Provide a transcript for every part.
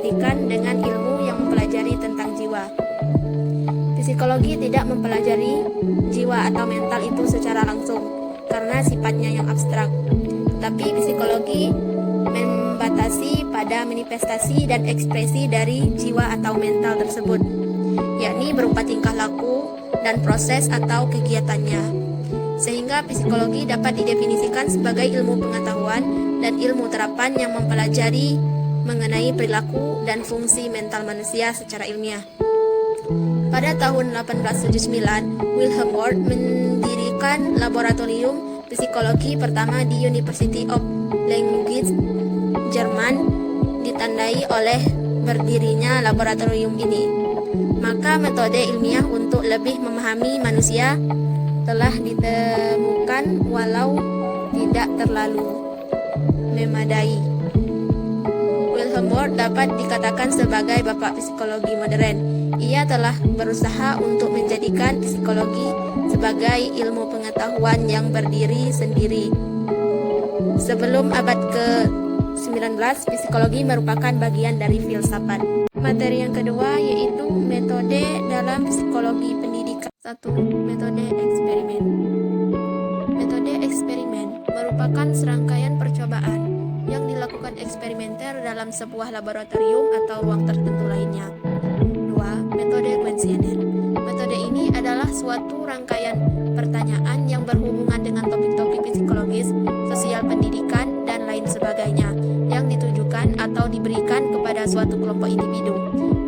diartikan dengan ilmu yang mempelajari tentang jiwa. Psikologi tidak mempelajari jiwa atau mental itu secara langsung karena sifatnya yang abstrak. Tetapi psikologi membatasi pada manifestasi dan ekspresi dari jiwa atau mental tersebut, yakni berupa tingkah laku dan proses atau kegiatannya. Sehingga psikologi dapat didefinisikan sebagai ilmu pengetahuan dan ilmu terapan yang mempelajari mengenai perilaku dan fungsi mental manusia secara ilmiah. Pada tahun 1879, Wilhelm Wundt mendirikan laboratorium psikologi pertama di University of Language, Jerman, ditandai oleh berdirinya laboratorium ini. Maka metode ilmiah untuk lebih memahami manusia telah ditemukan walau tidak terlalu memadai. Wilhelm Wundt dapat dikatakan sebagai bapak psikologi modern. Ia telah berusaha untuk menjadikan psikologi sebagai ilmu pengetahuan yang berdiri sendiri. Sebelum abad ke-19, psikologi merupakan bagian dari filsafat. Materi yang kedua yaitu metode dalam psikologi pendidikan. 1. Metode eksperimen. Metode eksperimen merupakan serangkaian percobaan yang dilakukan eksperimenter dalam sebuah laboratorium atau ruang tertentu lainnya. 2. Metode kuesioner. Metode ini adalah suatu rangkaian pertanyaan yang berhubungan dengan topik-topik psikologis, sosial pendidikan, dan lain sebagainya yang ditujukan atau diberikan kepada suatu kelompok individu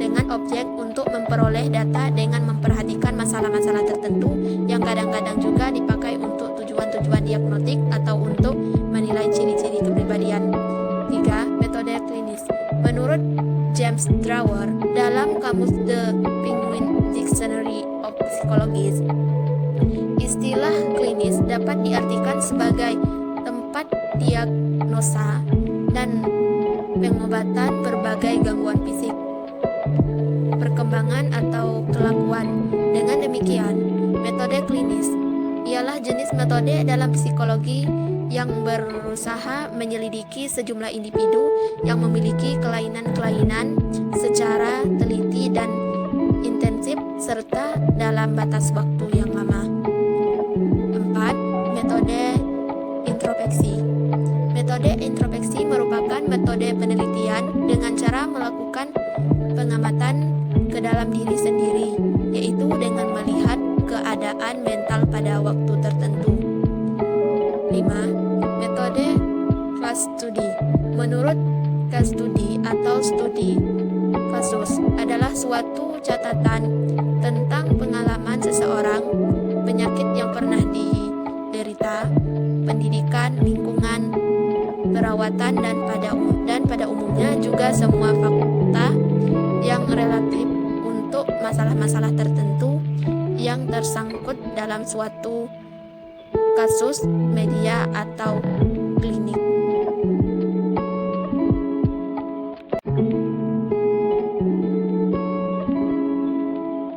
dengan objek untuk memperoleh data dengan memperhatikan masalah-masalah tertentu yang kadang-kadang juga dipakai untuk tujuan-tujuan diagnostik atau untuk menilai ciri-ciri kepribadian. 3. Metode klinis. Menurut James Drawer dalam kamus The Penguin Dictionary of Psychology, istilah klinis dapat diartikan sebagai tempat diagnosa dan pengobatan berbagai gangguan fisik, perkembangan atau kelakuan. Dengan demikian, metode klinis ialah jenis metode dalam psikologi yang berusaha menyelidiki sejumlah individu yang memiliki kelainan-kelainan secara teliti dan intensif serta dalam batas waktu yang lama. 4. Metode introspeksi. Metode introspeksi merupakan metode penelitian dengan cara melakukan pengamatan ke dalam diri sendiri, yaitu dengan melihat keadaan mental pada waktu tertentu. 5. Metode case study. Menurut case study atau studi kasus adalah suatu catatan tentang pengalaman seseorang, penyakit yang pernah diderita, pendidikan, lingkungan, perawatan, dan pada umumnya juga semua fakta yang relatif untuk masalah-masalah tertentu yang tersangkut dalam suatu kasus, media, atau klinik.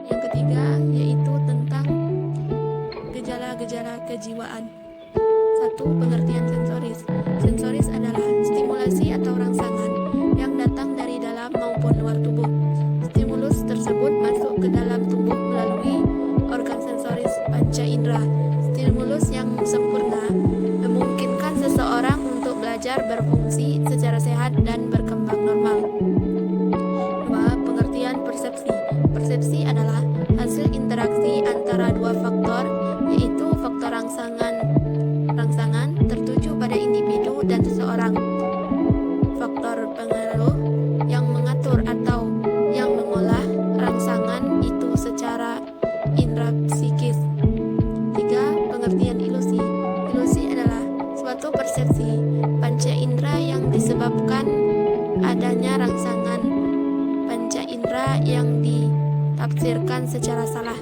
Yang ketiga yaitu tentang gejala-gejala kejiwaan. 1. Pengertian sensoris. Sensoris adalah stimulasi atau rangsangan yang datang dari dalam maupun luar tubuh. Stimulus tersebut masuk ke dalam tubuh melalui organ sensoris panca indera. Stimulus yang sempurna memungkinkan seseorang untuk belajar berfungsi secara sehat dan berkembang normal. 2. Pengertian persepsi. Persepsi adalah hasil interaksi antara dua faktor, yaitu faktor rangsangan tertuju pada individu dan seseorang, faktor pengaruh yang mengatur atau yang mengolah rangsangan itu secara indera psikis. 3. Pengertian ilusi. Ilusi adalah suatu persepsi panca indera yang disebabkan adanya rangsangan panca indera yang ditafsirkan secara salah.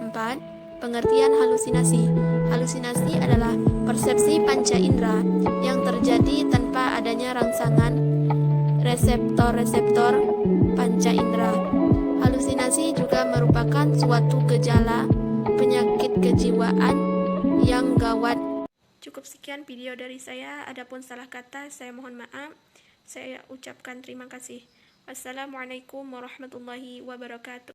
4. Pengertian halusinasi. Halusinasi adalah persepsi panca indera yang terjadi tanpa adanya rangsangan reseptor-reseptor panca indera. Halusinasi juga merupakan suatu gejala penyakit kejiwaan yang gawat. Cukup sekian video dari saya. Adapun salah kata, saya mohon maaf. Saya ucapkan terima kasih. Assalamualaikum warahmatullahi wabarakatuh.